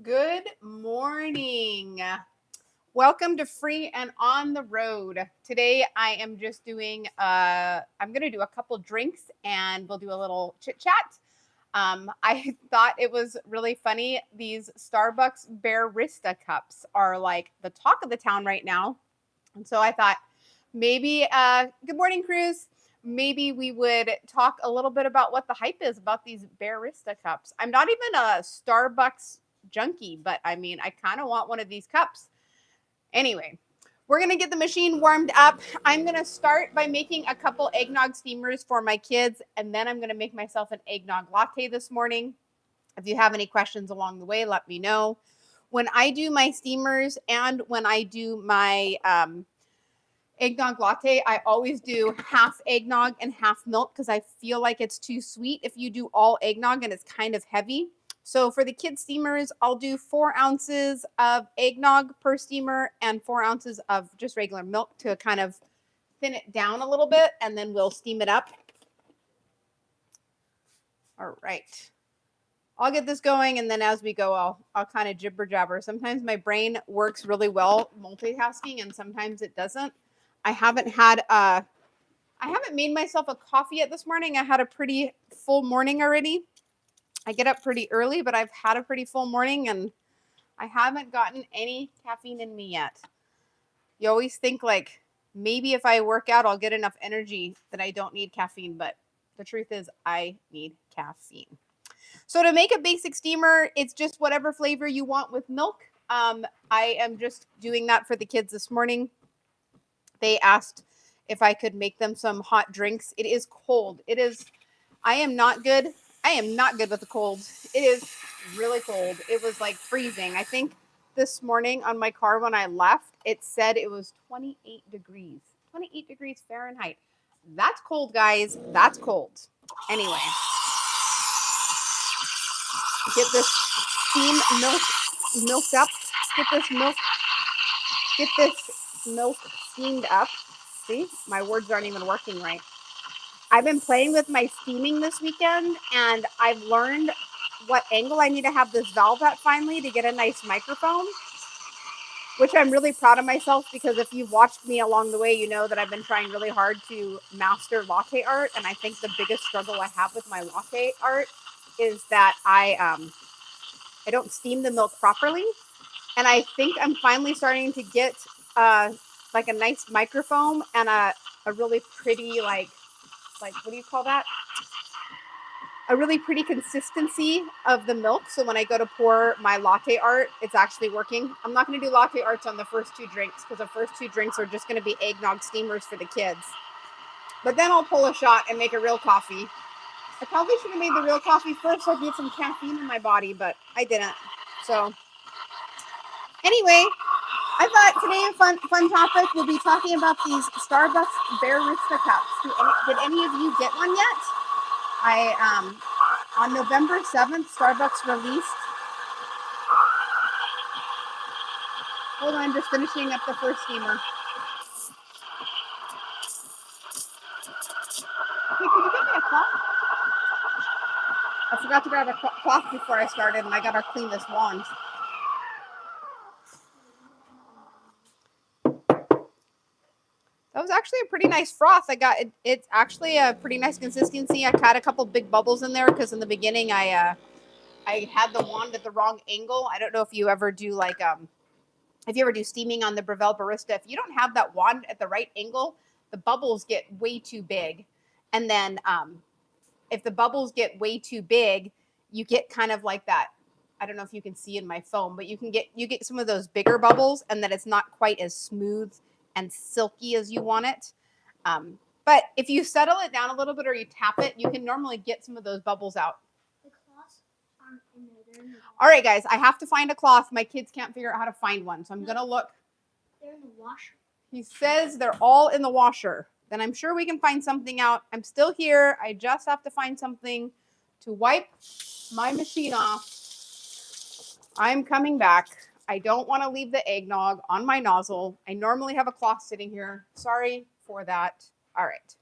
Good morning. Welcome to Free and on the Road. Today I am just doing I'm going to do a couple drinks and we'll do a little chit chat. I thought it was really funny. These Starbucks Bearista cups are like the talk of the town right now. And so I thought maybe good morning, Cruz. Maybe we would talk a little bit about what the hype is about these Bearista cups. I'm not even a Starbucks junkie, but I mean, I kind of want one of these cups. Anyway, we're going to get the machine warmed up. I'm going to start by making a couple eggnog steamers for my kids, and then I'm going to make myself an eggnog latte this morning. If you have any questions along the way, let me know. When I do my steamers and when I do my eggnog latte, I always do half eggnog and half milk because I feel like it's too sweet if you do all eggnog and it's kind of heavy. So for the kids steamers, I'll do 4 ounces of eggnog per steamer and 4 ounces of just regular milk to kind of thin it down a little bit, and then we'll steam it up. All right. I'll get this going, and then as we go, I'll kind of jibber jabber. Sometimes my brain works really well multitasking, and sometimes it doesn't. I haven't made myself a coffee yet this morning. I had a pretty full morning already. I get up pretty early, but I've had a pretty full morning and I haven't gotten any caffeine in me yet. You always think like maybe if I work out, I'll get enough energy that I don't need caffeine, but the truth is I need caffeine. So to make a basic steamer, it's just whatever flavor you want with milk. I am just doing that for the kids this morning. They asked if I could make them some hot drinks. It is cold. I am not good with the cold. It is really cold. It was like freezing. I think this morning on my car when I left, it said it was 28 degrees. 28 degrees Fahrenheit. That's cold, guys. That's cold. Anyway. Get this steam milked up. Get this milk steamed up. See, my words aren't even working right. I've been playing with my steaming this weekend, and I've learned what angle I need to have this valve at finally to get a nice microphone, which I'm really proud of myself because if you've watched me along the way, you know that I've been trying really hard to master latte art, and I think the biggest struggle I have with my latte art is that I don't steam the milk properly, and I think I'm finally starting to get like a nice microphone and a really pretty like what do you call that? A really pretty consistency of the milk. So when I go to pour my latte art, it's actually working. I'm not going to do latte arts on the first 2 drinks because the first 2 drinks are just going to be eggnog steamers for the kids. But then I'll pull a shot and make a real coffee. I probably should have made the real coffee first so I get some caffeine in my body, but I didn't. So anyway, I thought today a fun topic will be talking about these Starbucks Bearista cups. Did any of you get one yet? On November 7th, Starbucks released. Hold on, I'm just finishing up the first steamer. Hey, could you get me a cloth? I forgot to grab a cloth before I started, and I gotta clean this wand. That was actually a pretty nice froth. I got it. It's actually a pretty nice consistency. I had a couple big bubbles in there because in the beginning I had the wand at the wrong angle. I don't know if you ever do if you ever do steaming on the Breville Barista. If you don't have that wand at the right angle, the bubbles get way too big. And then if the bubbles get way too big, you get kind of like that. I don't know if you can see in my phone, but you get some of those bigger bubbles, and then it's not quite as smooth and silky as you want it. But if you settle it down a little bit or you tap it, you can normally get some of those bubbles out. The cloths aren't in there. All right, guys, I have to find a cloth. My kids can't figure out how to find one, so I'm going to look. They're in the washer. He says they're all in the washer. Then I'm sure we can find something out. I'm still here. I just have to find something to wipe my machine off. I'm coming back. I don't want to leave the eggnog on my nozzle. I normally have a cloth sitting here. Sorry for that. All right.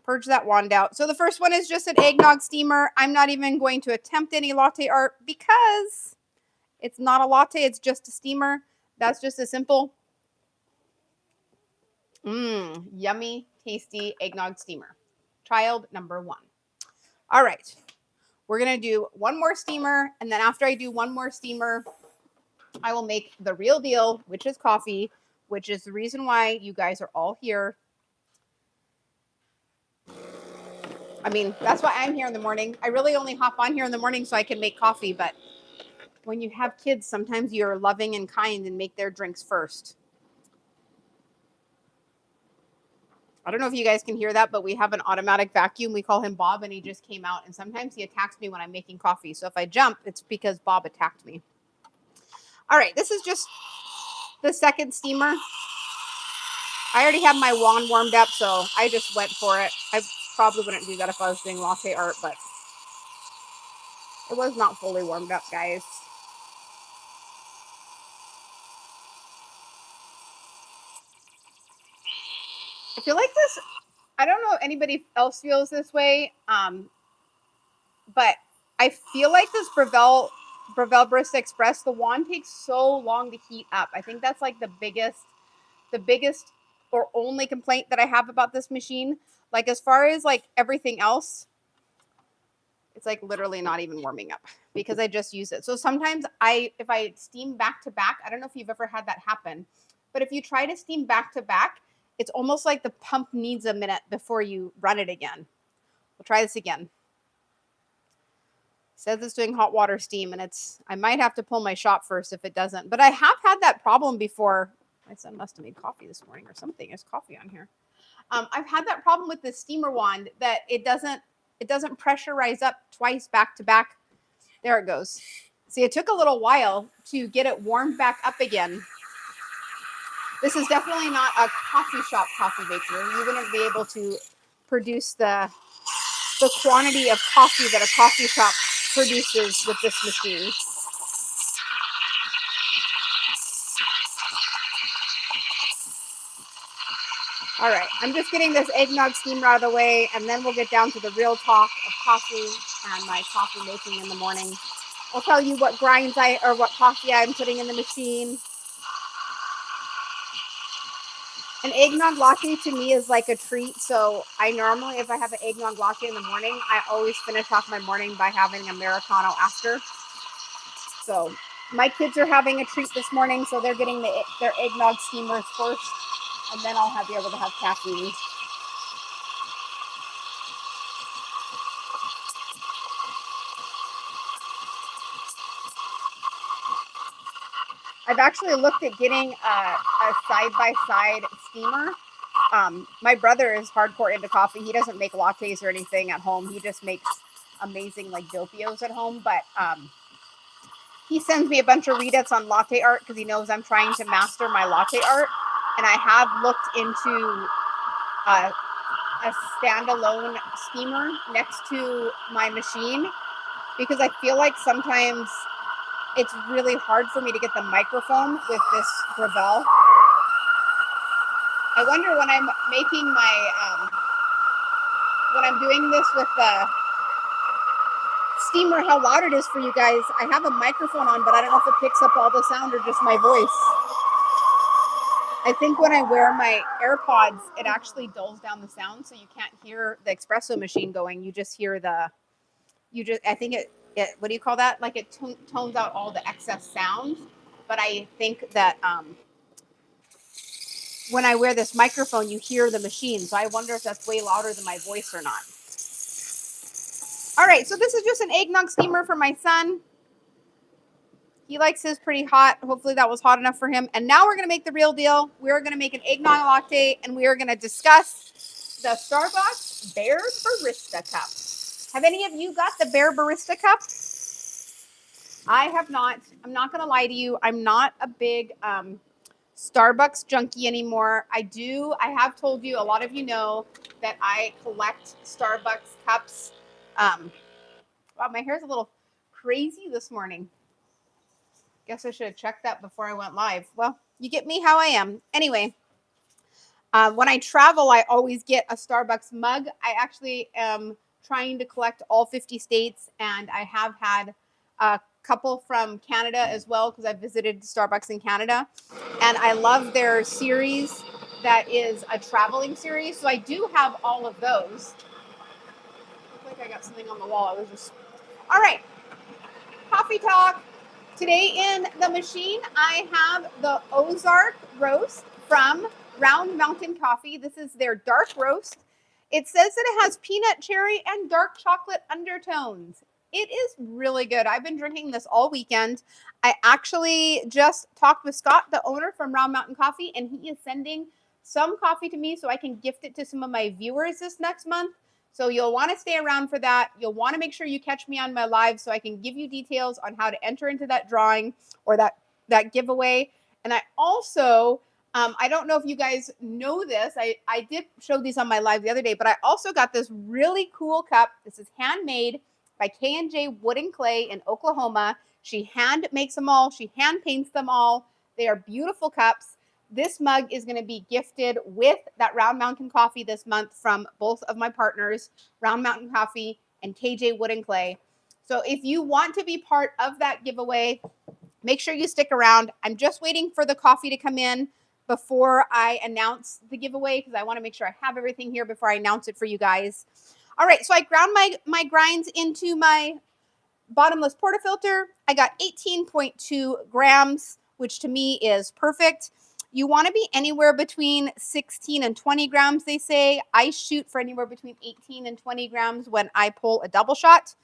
Purge that wand out. So the first one is just an eggnog steamer. I'm not even going to attempt any latte art because It's not a latte, it's just a steamer. That's just a simple, yummy, tasty eggnog steamer. Child number 1. All right. We're going to do one more steamer. And then after I do one more steamer, I will make the real deal, which is coffee, which is the reason why you guys are all here. I mean, that's why I'm here in the morning. I really only hop on here in the morning so I can make coffee. But when you have kids, sometimes you're loving and kind and make their drinks first. I don't know if you guys can hear that, but we have an automatic vacuum. We call him Bob, and he just came out. And sometimes he attacks me when I'm making coffee. So if I jump, it's because Bob attacked me. All right, this is just the second steamer. I already have my wand warmed up, so I just went for it. I probably wouldn't do that if I was doing latte art, but it was not fully warmed up, guys. I feel like this, I don't know if anybody else feels this way, but I feel like this Breville Barista Express, the wand takes so long to heat up. I think that's like the biggest or only complaint that I have about this machine. Like as far as like everything else, it's like literally not even warming up because I just use it. So sometimes if I steam back to back, I don't know if you've ever had that happen, but if you try to steam back to back, it's almost like the pump needs a minute before you run it again. We'll try this again. It says it's doing hot water steam, and I might have to pull my shop first if it doesn't, but I have had that problem before. My son must have made coffee this morning or something. There's coffee on here. I've had that problem with the steamer wand that it doesn't pressurize up twice back to back. There it goes. See, it took a little while to get it warmed back up again. This is definitely not a coffee shop coffee maker. You wouldn't be able to produce the quantity of coffee that a coffee shop produces with this machine. All right, I'm just getting this eggnog steamer out of the way, and then we'll get down to the real talk of coffee and my coffee making in the morning. I'll tell you what what coffee I'm putting in the machine. An eggnog latte to me is like a treat. So I normally, if I have an eggnog latte in the morning, I always finish off my morning by having Americano after. So my kids are having a treat this morning, so they're getting their eggnog steamers first, and then I'll be able to have caffeine. I've actually looked at getting a side-by-side steamer. My brother is hardcore into coffee. He doesn't make lattes or anything at home. He just makes amazing like dopios at home. But he sends me a bunch of readouts on latte art because he knows I'm trying to master my latte art. And I have looked into a standalone steamer next to my machine because I feel like sometimes it's really hard for me to get the microphone with this Breville. I wonder when I'm making when I'm doing this with the steamer, how loud it is for you guys. I have a microphone on, but I don't know if it picks up all the sound or just my voice. I think when I wear my AirPods, it actually dulls down the sound, so you can't hear the espresso machine going. You just hear I think it what do you call that? Like it tones out all the excess sound. But I think that when I wear this microphone, you hear the machine. So I wonder if that's way louder than my voice or not. All right, so this is just an eggnog steamer for my son. He likes his pretty hot. Hopefully that was hot enough for him. And now we're going to make the real deal. We're going to make an eggnog latte, and we are going to discuss the Starbucks Bear Barista Cup. Have any of you got the Bear Barista Cup? I have not. I'm not going to lie to you. I'm not a big Starbucks junkie anymore. I have told you, a lot of you know that I collect Starbucks cups. Wow, my hair's a little crazy this morning. Guess I should have checked that before I went live. Well, you get me how I am. Anyway, when I travel, I always get a Starbucks mug. I actually am trying to collect all 50 states, and I have had couple from Canada as well, because I visited Starbucks in Canada, and I love their series that is a traveling series. So I do have all of those. Look like I got something on the wall. I was just all right. Coffee talk. Today in the machine, I have the Ozark roast from Round Mountain Coffee. This is their dark roast. It says that it has peanut, cherry, and dark chocolate undertones. It is really good. I've been drinking this all weekend. I actually just talked with Scott, the owner from Round Mountain Coffee, and he is sending some coffee to me so I can gift it to some of my viewers this next month. So you'll want to stay around for that. You'll want to make sure you catch me on my live so I can give you details on how to enter into that drawing or that giveaway. And I also, I don't know if you guys know this. I did show these on my live the other day, but I also got this really cool cup. This is handmade by K&J Wood and Clay in Oklahoma. She hand makes them all. She hand paints them all. They are beautiful cups. This mug is going to be gifted with that Round Mountain Coffee this month from both of my partners, Round Mountain Coffee and KJ Wood and Clay. So if you want to be part of that giveaway, make sure you stick around. I'm just waiting for the coffee to come in before I announce the giveaway, because I want to make sure I have everything here before I announce it for you guys. All right, so I ground my grinds into my bottomless portafilter. I got 18.2 grams, which to me is perfect. You want to be anywhere between 16 and 20 grams, they say. I shoot for anywhere between 18 and 20 grams when I pull a double shot.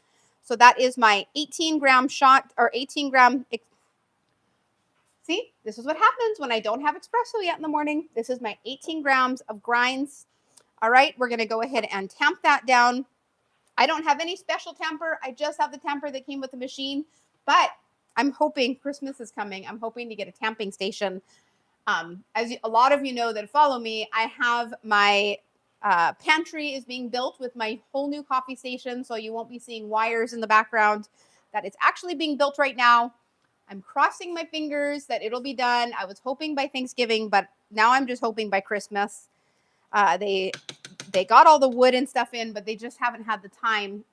So that is my 18-gram shot, or 18-gram. See, this is what happens when I don't have espresso yet in the morning. This is my 18 grams of grinds. All right, we're going to go ahead and tamp that down. I don't have any special tamper. I just have the tamper that came with the machine. But I'm hoping Christmas is coming. I'm hoping to get a tamping station. As a lot of you know that follow me, I have my pantry is being built with my whole new coffee station, so you won't be seeing wires in the background. That is actually being built right now. I'm crossing my fingers that it'll be done. I was hoping by Thanksgiving, but now I'm just hoping by Christmas. They got all the wood and stuff in, but they just haven't had the time.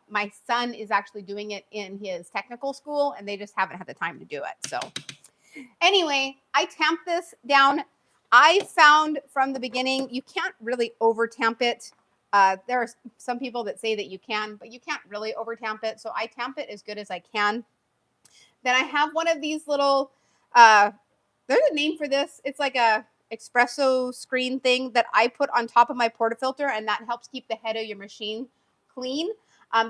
My son is actually doing it in his technical school, and they just haven't had the time to do it. So anyway, I tamped this down. I found from the beginning, you can't really over tamp it. There are some people that say that you can, but you can't really over tamp it. So I tamp it as good as I can. Then I have one of these little, there's a name for this. It's like a espresso screen thing that I put on top of my portafilter, and that helps keep the head of your machine clean.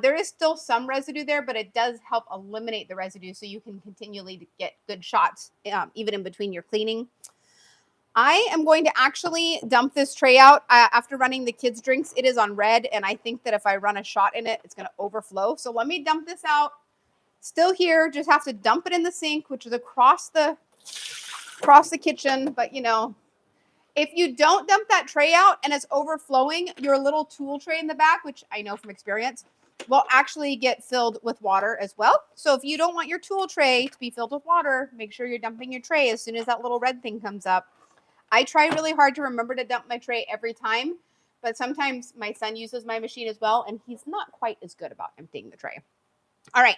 There is still some residue there, but it does help eliminate the residue so you can continually get good shots even in between your cleaning. I am going to actually dump this tray out after running the kids' drinks. It is on red, and I think that if I run a shot in it, it's going to overflow. So let me dump this out. Still here, just have to dump it in the sink, which is across the kitchen. But you know, if you don't dump that tray out and it's overflowing, your little tool tray in the back, which I know from experience, will actually get filled with water as well. So if you don't want your tool tray to be filled with water, make sure you're dumping your tray as soon as that little red thing comes up. I try really hard to remember to dump my tray every time, but sometimes my son uses my machine as well, and he's not quite as good about emptying the tray. All right,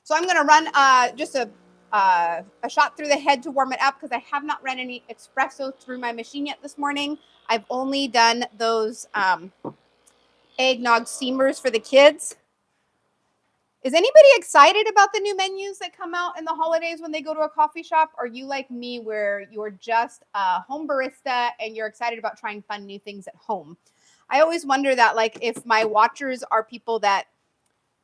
so I'm going to run just a shot through the head to warm it up, because I have not run any espresso through my machine yet this morning. I've only done those eggnog steamers for the kids. Is anybody excited about the new menus that come out in the holidays when they go to a coffee shop? Or are you like me, where you're just a home barista and you're excited about trying fun new things at home? I always wonder that, like, if my watchers are people that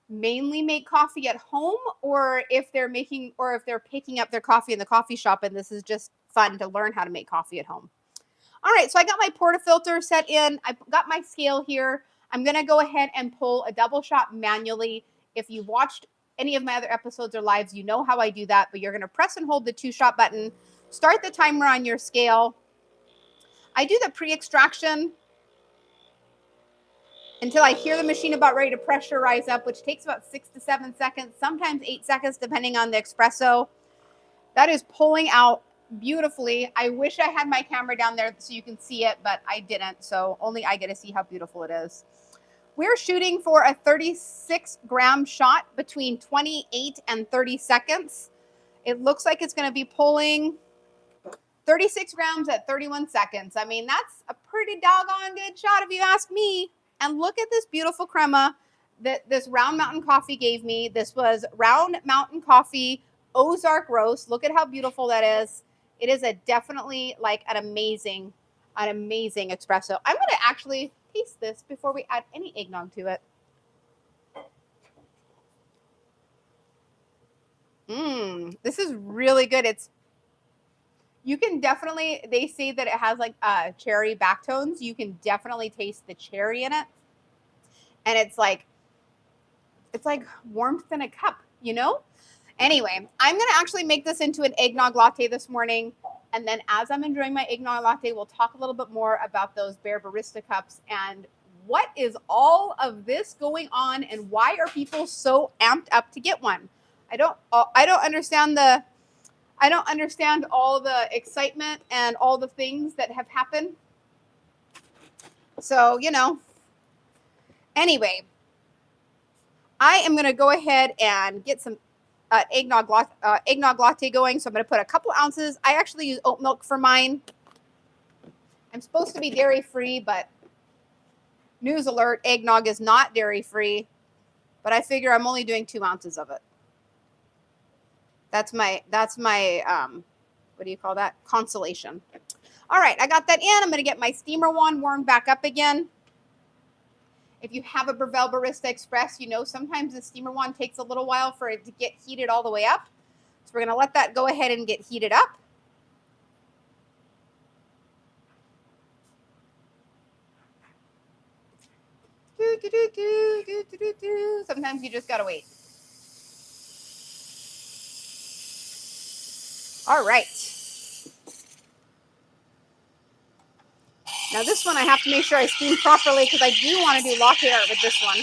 mainly make coffee at home, or if they're picking up their coffee in the coffee shop and this is just fun to learn how to make coffee at home. All right, so I got my portafilter set in. I've got my scale here. I'm going to go ahead and pull a double shot manually. If you've watched any of my other episodes or lives, you know how I do that, but you're going to press and hold the 2-shot button, start the timer on your scale. I do the pre-extraction until I hear the machine about ready to pressurize up, which takes about 6 to 7 seconds, sometimes 8 seconds, depending on the espresso. That is pulling out beautifully. I wish I had my camera down there so you can see it, but I didn't, so only I get to see how beautiful it is. We're shooting for a 36-gram shot between 28 and 30 seconds. It looks like it's going to be pulling 36 grams at 31 seconds. I mean, that's a pretty doggone good shot if you ask me. And look at this beautiful crema that this Round Mountain Coffee gave me. This was Round Mountain Coffee Ozark Roast. Look at how beautiful that is. It is a definitely like an amazing espresso. I'm going to actually taste this before we add any eggnog to it. This is really good. You can definitely, they say that it has like cherry backtones. You can definitely taste the cherry in it. And it's like warmth in a cup, you know? Anyway, I'm going to actually make this into an eggnog latte this morning. And then as I'm enjoying my eggnog latte, we'll talk a little bit more about those Bear Barista cups and what is all of this going on and why are people so amped up to get one? I don't understand all the excitement and all the things that have happened. So, you know, anyway, I am going to go ahead and get some eggnog latte going. So I'm going to put a couple ounces. I actually use oat milk for mine. I'm supposed to be dairy free, but news alert, eggnog is not dairy free. But I figure I'm only doing 2 ounces of it. That's my what do you call that? Consolation. All right, I got that in. I'm going to get my steamer wand warmed back up again. If you have a Breville Barista Express, you know sometimes the steamer wand takes a little while for it to get heated all the way up. So we're going to let that go ahead and get heated up. Sometimes you just got to wait. All right. Now this one I have to make sure I steam properly because I do want to do latte art with this one.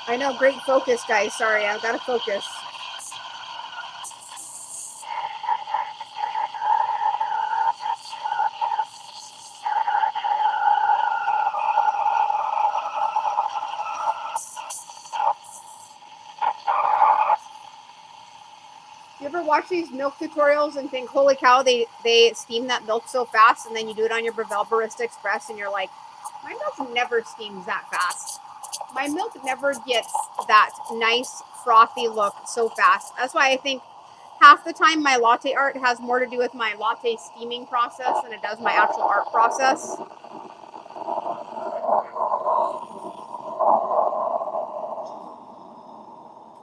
I know, great focus, guys. Sorry, I've got to focus. You ever watch these milk tutorials and think, holy cow, they steam that milk so fast, and then you do it on your Breville Barista Express, and you're like, my milk never steams that fast. My milk never gets that nice frothy look so fast. That's why I think half the time my latte art has more to do with my latte steaming process than it does my actual art process.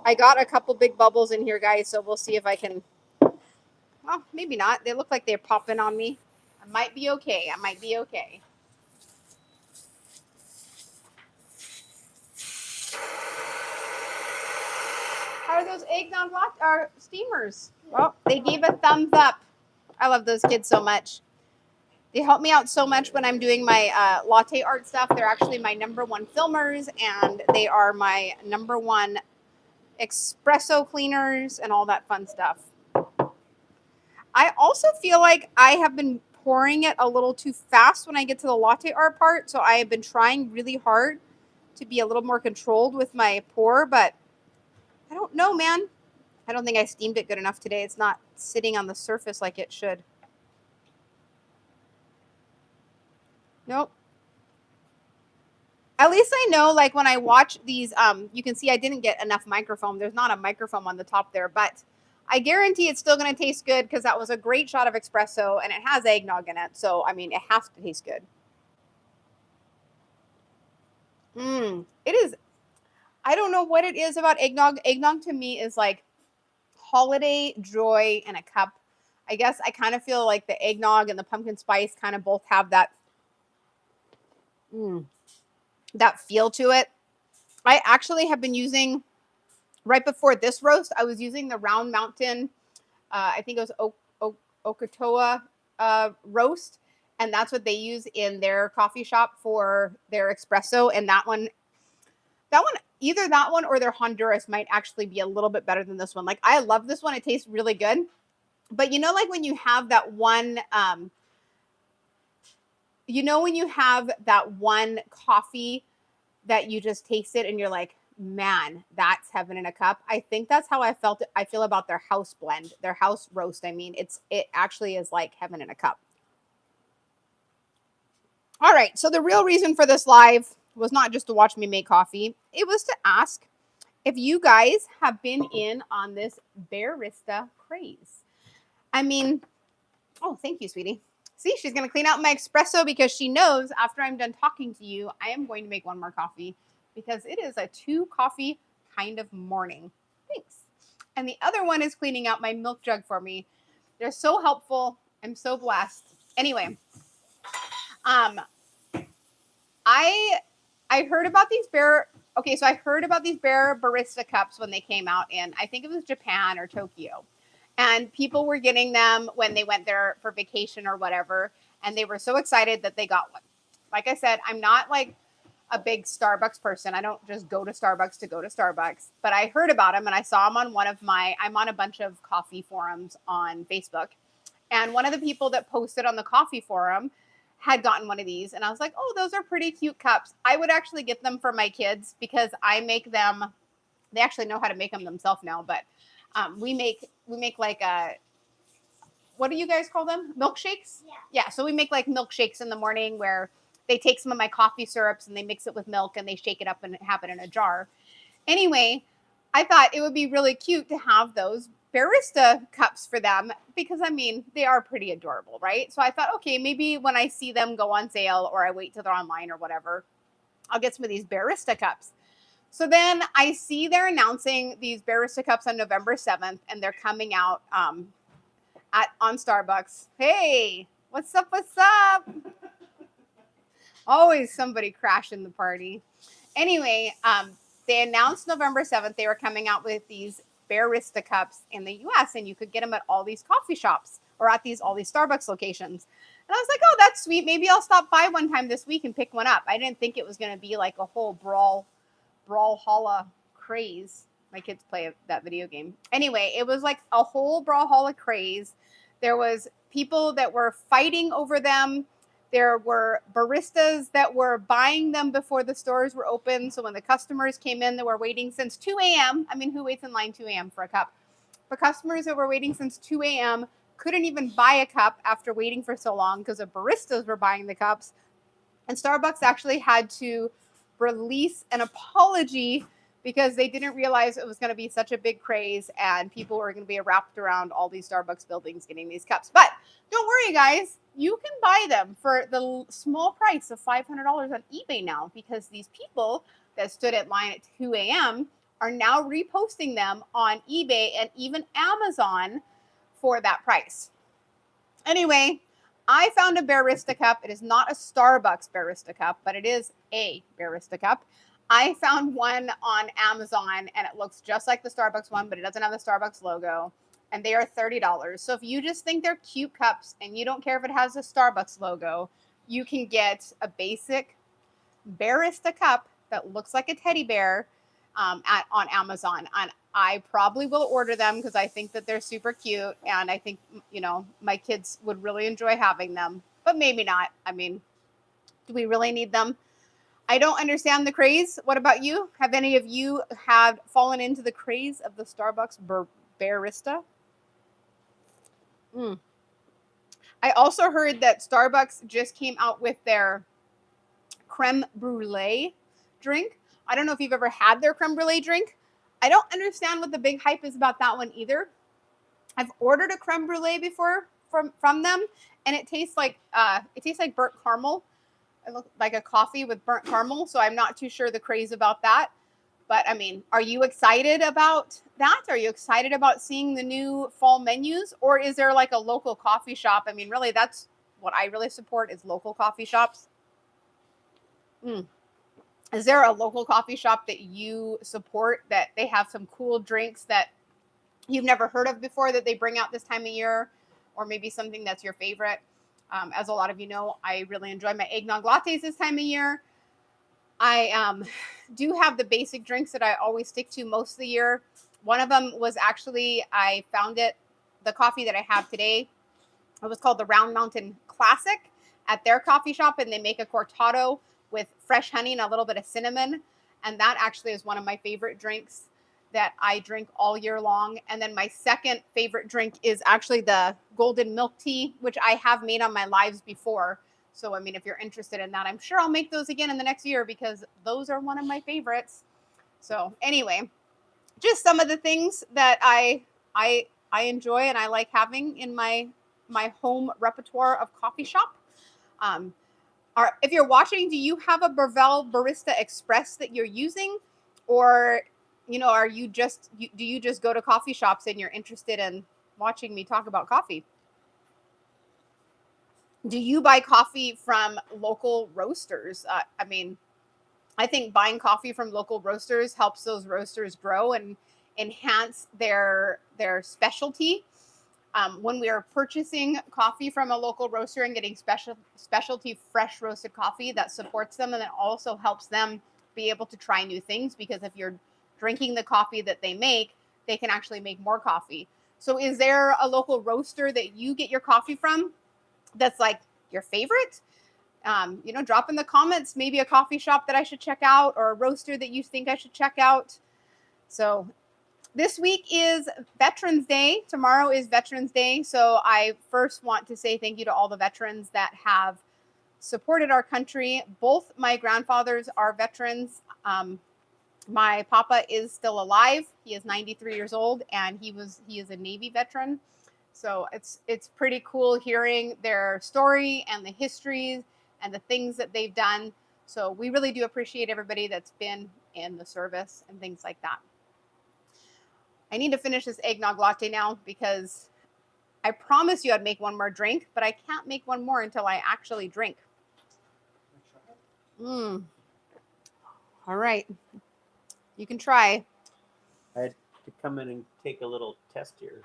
I got a couple big bubbles in here, guys, so we'll see if I can, well, maybe not. They look like they're popping on me. I might be okay. I might be okay. How are those eggnog steamers? Well, they gave a thumbs up. I love those kids so much. They help me out so much when I'm doing my latte art stuff. They're actually my #1 filmers, and they are my #1 espresso cleaners and all that fun stuff. I also feel like I have been pouring it a little too fast when I get to the latte art part, so I have been trying really hard to be a little more controlled with my pour, but I don't know, man. I don't think I steamed it good enough today. It's not sitting on the surface like it should. Nope. At least I know, like, when I watch these, you can see I didn't get enough microfoam. There's not a microfoam on the top there, but I guarantee it's still going to taste good because that was a great shot of espresso and it has eggnog in it. So, I mean, it has to taste good. It is. I don't know what it is about eggnog. Eggnog to me is like holiday joy in a cup. I guess I kind of feel like the eggnog and the pumpkin spice kind of both have that, that feel to it. I actually have been using, right before this roast, I was using the Round Mountain, I think it was Okatoa roast. And that's what they use in their coffee shop for their espresso. And that one, either that one or their Honduras might actually be a little bit better than this one. Like, I love this one. It tastes really good. But like when you have that one, when you have that one coffee that you just taste it and you're like, man, that's heaven in a cup. I think that's how I feel about their house blend, their house roast. I mean, it actually is like heaven in a cup. All right. So the real reason for this live was not just to watch me make coffee. It was to ask if you guys have been in on this Bearista craze. I mean, oh, thank you, sweetie. See, she's going to clean out my espresso because she knows after I'm done talking to you, I am going to make one more coffee because it is a 2 coffee kind of morning. Thanks. And the other one is cleaning out my milk jug for me. They're so helpful. I'm so blessed. Anyway, I heard about these so I heard about these Bear Barista cups when they came out in, I think it was Japan or Tokyo. And people were getting them when they went there for vacation or whatever. And they were so excited that they got one. Like I said, I'm not like a big Starbucks person. I don't just go to Starbucks to go to Starbucks. But I heard about them and I saw them on I'm on a bunch of coffee forums on Facebook. And one of the people that posted on the coffee forum had gotten one of these. And I was like, oh, those are pretty cute cups. I would actually get them for my kids because I make them. They actually know how to make them themselves now, but we make like what do you guys call them? Milkshakes? Yeah. So we make like milkshakes in the morning where they take some of my coffee syrups and they mix it with milk and they shake it up and have it in a jar. Anyway, I thought it would be really cute to have those barista cups for them because I mean, they are pretty adorable, right? So I thought, okay, maybe when I see them go on sale or I wait till they're online or whatever, I'll get some of these barista cups. So then I see they're announcing these Bearista cups on November 7th, and they're coming out on Starbucks. Hey, what's up? What's up? Always somebody crashing the party. Anyway, they announced November 7th they were coming out with these Bearista cups in the U.S., and you could get them at all these coffee shops or at all these Starbucks locations. And I was like, oh, that's sweet. Maybe I'll stop by one time this week and pick one up. I didn't think it was going to be like a whole Brawlhalla craze. My kids play that video game. Anyway, it was like a whole Brawlhalla craze. There was people that were fighting over them. There were baristas that were buying them before the stores were open. So when the customers came in, they were waiting since 2 a.m. I mean, who waits in line 2 a.m. for a cup? But customers that were waiting since 2 a.m. couldn't even buy a cup after waiting for so long because the baristas were buying the cups. And Starbucks actually had to release an apology because they didn't realize it was going to be such a big craze and people were going to be wrapped around all these Starbucks buildings getting these cups. But don't worry, guys. You can buy them for the small price of $500 on eBay now because these people that stood at line at 2 a.m. are now reposting them on eBay and even Amazon for that price. Anyway, I found a Bearista cup. It is not a Starbucks Bearista cup, but it is a Bearista cup. I found one on Amazon and it looks just like the Starbucks one, but it doesn't have the Starbucks logo. And they are $30. So if you just think they're cute cups and you don't care if it has a Starbucks logo, you can get a basic Bearista cup that looks like a teddy bear on Amazon. And I probably will order them because I think that they're super cute. And I think, my kids would really enjoy having them, but maybe not. I mean, do we really need them? I don't understand the craze. What about you? Have any of you had fallen into the craze of the Starbucks Bearista? I also heard that Starbucks just came out with their creme brulee drink. I don't know if you've ever had their creme brulee drink. I don't understand what the big hype is about that one either. I've ordered a creme brulee before from them, and it tastes like burnt caramel. It looks like a coffee with burnt caramel, so I'm not too sure the craze about that. But I mean, are you excited about that? Are you excited about seeing the new fall menus? Or is there like a local coffee shop? I mean, really, that's what I really support is local coffee shops. Is there a local coffee shop that you support that they have some cool drinks that you've never heard of before that they bring out this time of year, or maybe something that's your favorite? As a lot of you know, I really enjoy my eggnog lattes this time of year. I do have the basic drinks that I always stick to most of the year. One of them was actually, I found it, the coffee that I have today. It was called the Round Mountain Classic at their coffee shop, and they make a cortado with fresh honey and a little bit of cinnamon. And that actually is one of my favorite drinks that I drink all year long. And then my second favorite drink is actually the golden milk tea, which I have made on my lives before. So, I mean, if you're interested in that, I'm sure I'll make those again in the next year because those are one of my favorites. So, anyway, just some of the things that I enjoy and I like having in my home repertoire of coffee shop. If you're watching, do you have a Breville Barista Express that you're using, or are you do you just go to coffee shops and you're interested in watching me talk about coffee? Do you buy coffee from local roasters? I mean, I think buying coffee from local roasters helps those roasters grow and enhance their specialty. When we are purchasing coffee from a local roaster and getting specialty fresh roasted coffee, that supports them, and it also helps them be able to try new things, because if you're drinking the coffee that they make, they can actually make more coffee. So is there a local roaster that you get your coffee from that's like your favorite? Drop in the comments maybe a coffee shop that I should check out, or a roaster that you think I should check out. So this week is Veterans Day. Tomorrow is Veterans Day. So I first want to say thank you to all the veterans that have supported our country. Both my grandfathers are veterans. My papa is still alive. He is 93 years old, and he is a Navy veteran. So it's pretty cool hearing their story and the histories and the things that they've done. So we really do appreciate everybody that's been in the service and things like that. I need to finish this eggnog latte now because I promised you I'd make one more drink, but I can't make one more until I actually drink. All right. You can try. I had to come in and take a little test here.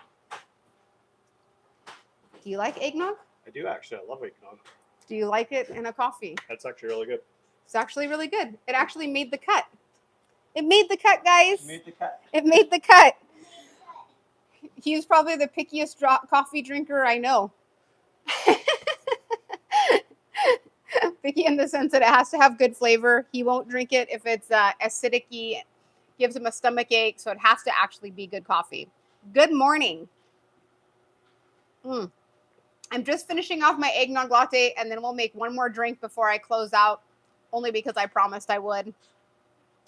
Do you like eggnog? I do actually. I love eggnog. Do you like it in a coffee? That's actually really good. It's actually really good. It actually made the cut. It made the cut, guys. Made the cut. It made the cut. He's probably the pickiest coffee drinker I know. Picky in the sense that it has to have good flavor. He won't drink it if it's acidic-y, gives him a stomach ache, so it has to actually be good coffee. Good morning. I'm just finishing off my eggnog latte, and then we'll make one more drink before I close out, only because I promised I would.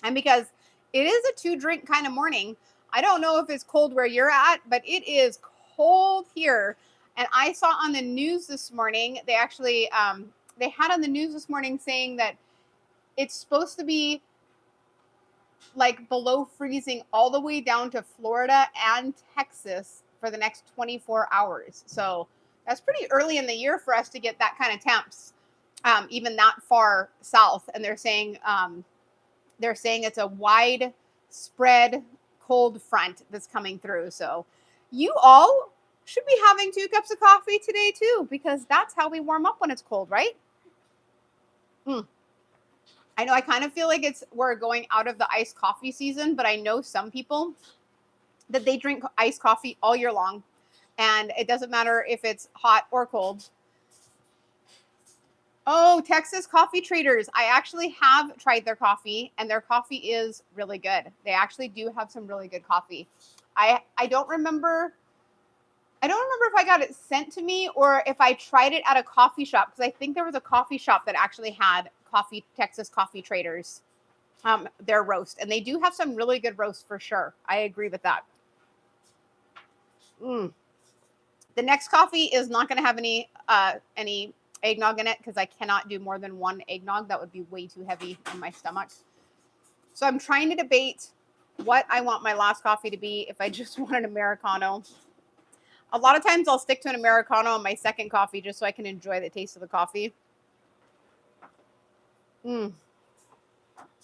And because it is a 2-drink kind of morning. I don't know if it's cold where you're at, but it is cold here. And I saw on the news this morning, they actually, they had on the news this morning saying that it's supposed to be like below freezing all the way down to Florida and Texas for the next 24 hours. So that's pretty early in the year for us to get that kind of temps, even that far south. And they're saying it's a widespread cold front that's coming through. So you all should be having 2 cups of coffee today too, because that's how we warm up when it's cold, right? I know I kind of feel like we're going out of the iced coffee season, but I know some people that they drink iced coffee all year long, and it doesn't matter if it's hot or cold. Oh, Texas Coffee Traders. I actually have tried their coffee, and their coffee is really good. They actually do have some really good coffee. I don't remember if I got it sent to me or if I tried it at a coffee shop, because I think there was a coffee shop that actually had Texas Coffee Traders, their roast. And they do have some really good roasts for sure. I agree with that. The next coffee is not going to have any eggnog in it because I cannot do more than 1 eggnog. That would be way too heavy on my stomach. So I'm trying to debate what I want my last coffee to be, if I just want an Americano. A lot of times I'll stick to an Americano on my second coffee just so I can enjoy the taste of the coffee.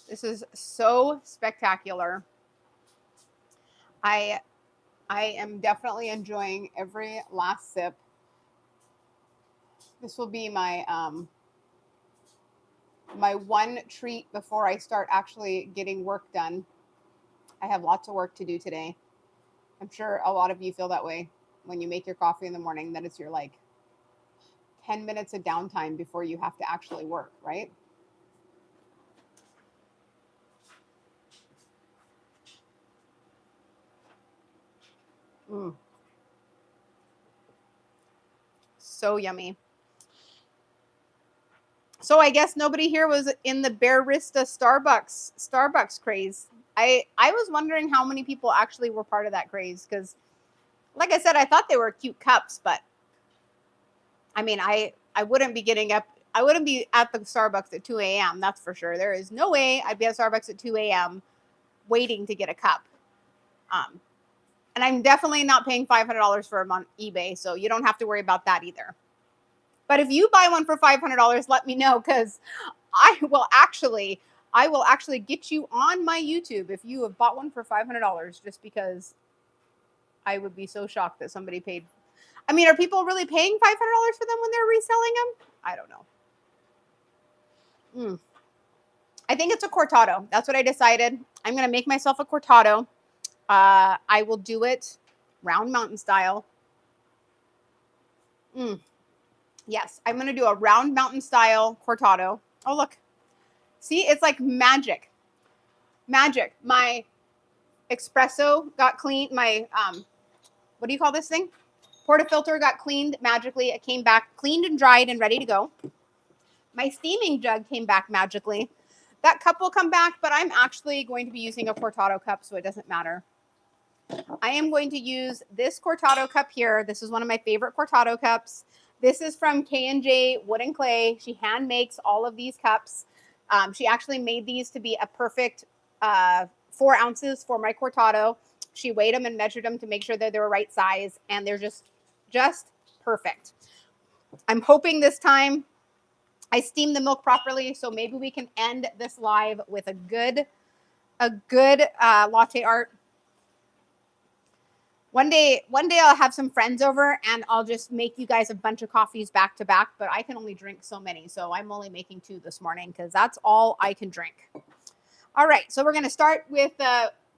This is so spectacular. I am definitely enjoying every last sip. This will be my my one treat before I start actually getting work done. I have lots of work to do today. I'm sure a lot of you feel that way when you make your coffee in the morning, that it's your like 10 minutes of downtime before you have to actually work, right? Mm, so yummy. So I guess nobody here was in the Bearista Starbucks craze. I was wondering how many people actually were part of that craze, because like I said, I thought they were cute cups, but I mean, I wouldn't be getting up. I wouldn't be at the Starbucks at 2 a.m. That's for sure. There is no way I'd be at Starbucks at 2 a.m. waiting to get a cup. And I'm definitely not paying $500 for them on eBay, so you don't have to worry about that either. But if you buy one for $500, let me know, because I will actually get you on my YouTube if you have bought one for $500, just because I would be so shocked that somebody paid. I mean, are people really paying $500 for them when they're reselling them? I don't know. I think it's a cortado. That's what I decided. I'm going to make myself a cortado. I will do it round mountain style. Yes, I'm going to do a round mountain style cortado. Oh, look. See, it's like magic. Magic. My espresso got cleaned. My, what do you call this thing? Portafilter got cleaned magically. It came back cleaned and dried and ready to go. My steaming jug came back magically. That cup will come back, but I'm actually going to be using a cortado cup, so it doesn't matter. I am going to use this cortado cup here. This is one of my favorite cortado cups. This is from K&J Wood and Clay. She hand makes all of these cups. She actually made these to be a perfect 4 ounces for my cortado. She weighed them and measured them to make sure that they were right size, and they're just perfect. I'm hoping this time I steam the milk properly, so maybe we can end this live with a good latte art. One day I'll have some friends over and I'll just make you guys a bunch of coffees back to back, but I can only drink so many. So I'm only making 2 this morning because that's all I can drink. All right, so we're going to start with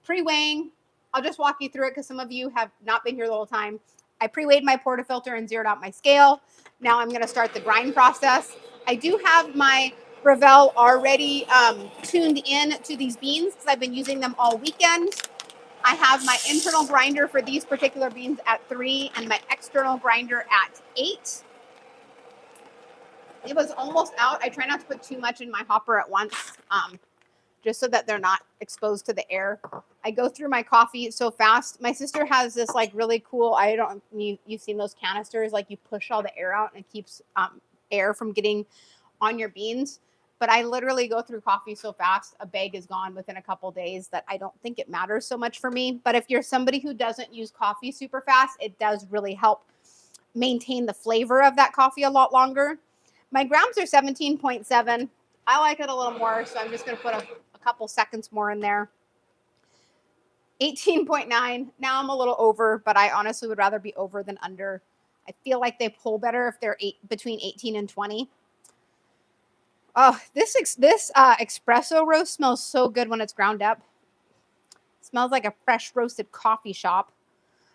pre-weighing. I'll just walk you through it because some of you have not been here the whole time. I pre-weighed my portafilter and zeroed out my scale. Now I'm going to start the grind process. I do have my Breville already tuned in to these beans because I've been using them all weekend. I have my internal grinder for these particular beans at 3 and my external grinder at 8. It was almost out. I try not to put too much in my hopper at once, just so that they're not exposed to the air. I go through my coffee so fast. My sister has this like really cool, you've seen those canisters, like you push all the air out and it keeps air from getting on your beans. But I literally go through coffee so fast, a bag is gone within a couple days, that I don't think it matters so much for me. But if you're somebody who doesn't use coffee super fast, it does really help maintain the flavor of that coffee a lot longer. My grams are 17.7. I like it a little more, so I'm just going to put a couple seconds more in there. 18.9. Now I'm a little over, but I honestly would rather be over than under. I feel like they pull better if they're between 18 and 20. Oh, this espresso roast smells so good when it's ground up. It smells like a fresh roasted coffee shop.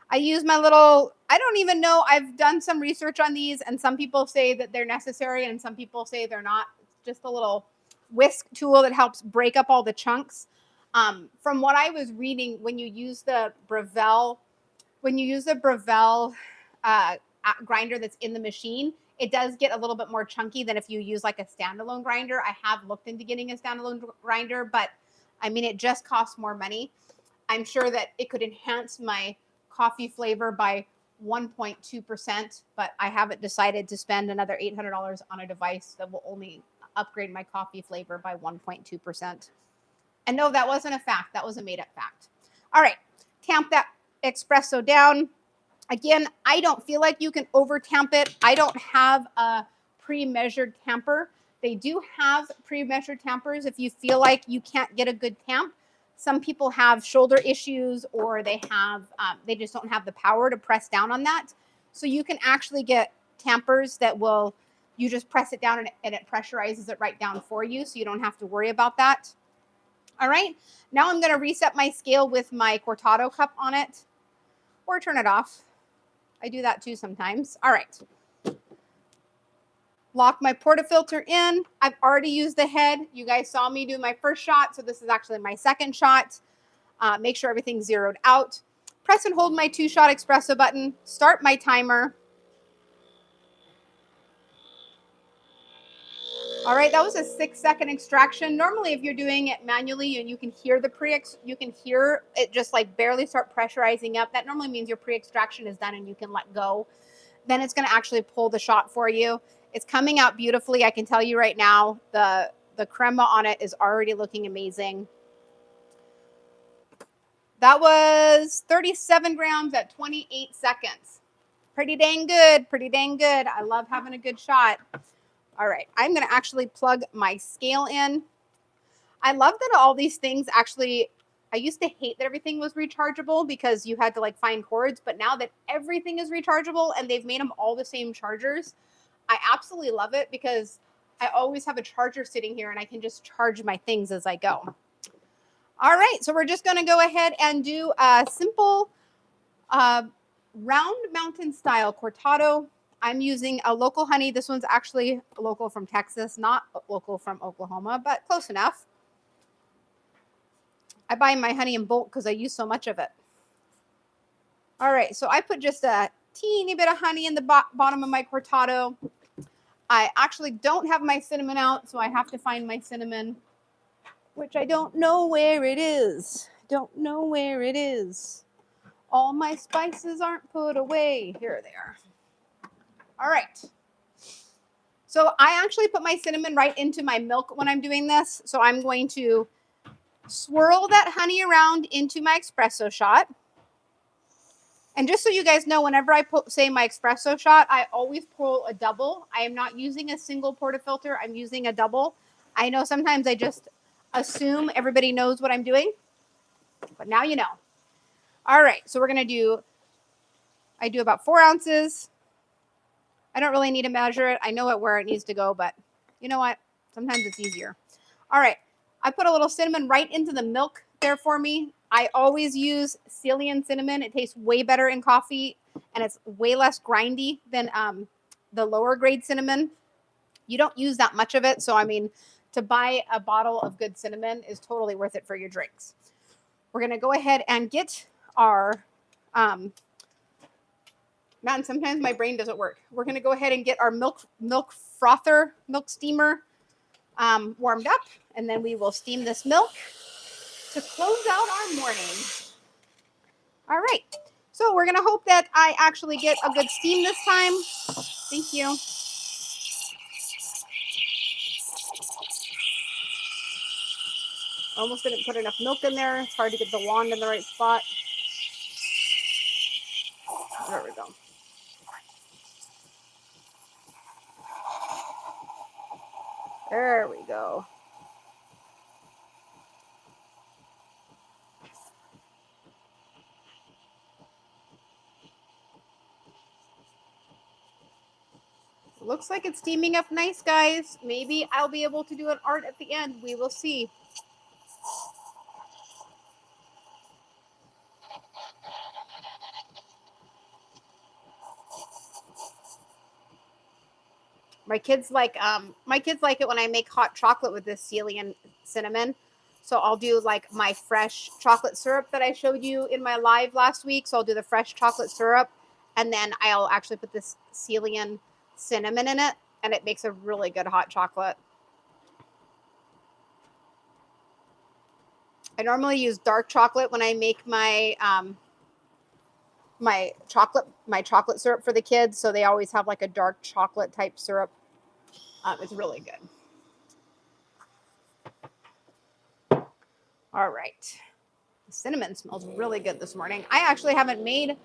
I use my little, I don't even know, I've done some research on these, and some people say that they're necessary and some people say they're not. It's just a little whisk tool that helps break up all the chunks. From what I was reading, when you use the Breville grinder that's in the machine, it does get a little bit more chunky than if you use like a standalone grinder. I have looked into getting a standalone grinder, but I mean, it just costs more money. I'm sure that it could enhance my coffee flavor by 1.2%, but I haven't decided to spend another $800 on a device that will only upgrade my coffee flavor by 1.2%. And no, that wasn't a fact. That was a made-up fact. All right, tamp that espresso down. Again, I don't feel like you can over tamp it. I don't have a pre-measured tamper They do have pre-measured tampers if you feel like you can't get a good tamp. Some people have shoulder issues, or they have they just don't have the power to press down on that. So you can actually get tampers that will, you just press it down and it pressurizes it right down for you, so you don't have to worry about that. All right, now I'm going to reset my scale with my cortado cup on it, or turn it off. I do that too sometimes. All right. Lock my portafilter in. I've already used the head. You guys saw me do my first shot, so this is actually my second shot. Make sure everything's zeroed out. Press and hold my 2-shot espresso button. Start my timer. All right, that was a 6-second extraction. Normally, if you're doing it manually and you can hear you can hear it just like barely start pressurizing up. That normally means your pre-extraction is done and you can let go. Then it's going to actually pull the shot for you. It's coming out beautifully. I can tell you right now, the crema on it is already looking amazing. That was 37 grams at 28 seconds. Pretty dang good. Pretty dang good. I love having a good shot. All right, I'm going to actually plug my scale in. I love that all these things actually, I used to hate that everything was rechargeable because you had to like find cords, but now that everything is rechargeable and they've made them all the same chargers, I absolutely love it because I always have a charger sitting here and I can just charge my things as I go. All right, so we're just going to go ahead and do a simple round mountain style cortado. I'm using a local honey. This one's actually local from Texas, not local from Oklahoma, but close enough. I buy my honey in bulk because I use so much of it. All right, so I put just a teeny bit of honey in the bottom of my cortado. I actually don't have my cinnamon out, so I have to find my cinnamon, which I don't know where it is. Don't know where it is. All my spices aren't put away. Here they are. All right. So I actually put my cinnamon right into my milk when I'm doing this. So I'm going to swirl that honey around into my espresso shot. And just so you guys know, whenever I say my espresso shot, I always pull a double. I am not using a single portafilter. I'm using a double. I know sometimes I just assume everybody knows what I'm doing, but now you know. All right, so we're going to do, I do about 4 ounces. I don't really need to measure it. I know it where it needs to go, but you know what? Sometimes it's easier. All right, I put a little cinnamon right into the milk there for me. I always use Ceylon cinnamon. It tastes way better in coffee, and it's way less grindy than the lower grade cinnamon. You don't use that much of it, so I mean, to buy a bottle of good cinnamon is totally worth it for your drinks. We're going to go ahead and get our, man, sometimes my brain doesn't work. We're going to go ahead and get our milk frother, milk steamer warmed up, and then we will steam this milk to close out our morning. All right, so we're going to hope that I actually get a good steam this time. Thank you. Almost didn't put enough milk in there. It's hard to get the wand in the right spot. There we go. There we go. Looks like it's steaming up nice, guys. Maybe I'll be able to do an art at the end. We will see. My kids like it when I make hot chocolate with this Ceylon cinnamon. So I'll do like my fresh chocolate syrup that I showed you in my live last week. So I'll do the fresh chocolate syrup, and then I'll actually put this Ceylon cinnamon in it, and it makes a really good hot chocolate. I normally use dark chocolate when I make my my chocolate syrup for the kids, so they always have like a dark chocolate type syrup. It's really good. All right. The cinnamon smells really good this morning. I actually haven't made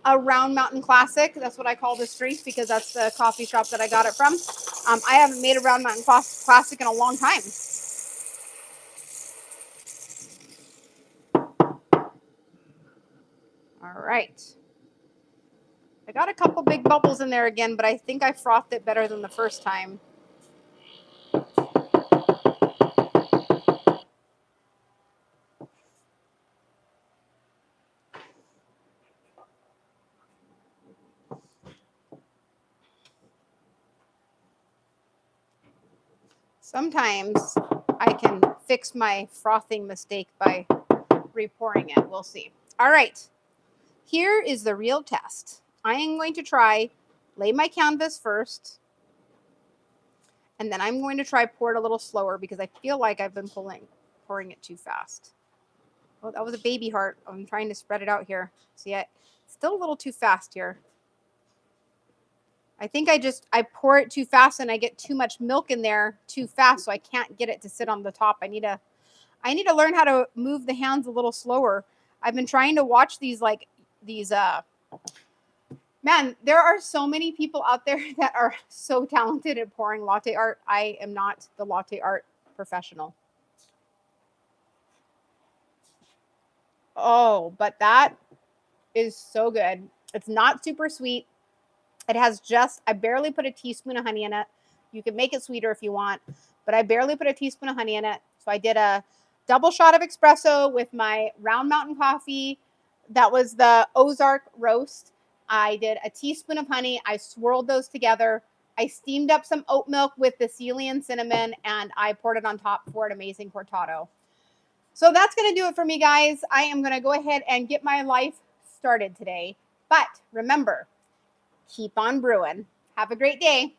a Round Mountain Classic. That's what I call this drink because that's the coffee shop that I got it from. I haven't made a Round Mountain Classic in a long time. All right. I got a couple big bubbles in there again, but I think I frothed it better than the first time. Sometimes I can fix my frothing mistake by repouring it. We'll see. All right. Here is the real test. I am going to lay my canvas first, and then I'm going to try pour it a little slower because I feel like I've been pouring it too fast. Oh, that was a baby heart. I'm trying to spread it out here. See, it's still a little too fast here. I think I pour it too fast and I get too much milk in there too fast, so I can't get it to sit on the top. I need to learn how to move the hands a little slower. I've been trying to watch these man, there are so many people out there that are so talented at pouring latte art. I am not the latte art professional. Oh, but that is so good. It's not super sweet. It has I barely put a teaspoon of honey in it. You can make it sweeter if you want, but I barely put a teaspoon of honey in it. So I did a double shot of espresso with my Round Mountain coffee. That was the Ozark roast. I did a teaspoon of honey. I swirled those together. I steamed up some oat milk with the Celia cinnamon, and I poured it on top for an amazing cortado. So that's going to do it for me, guys. I am going to go ahead and get my life started today. But remember, keep on brewing. Have a great day.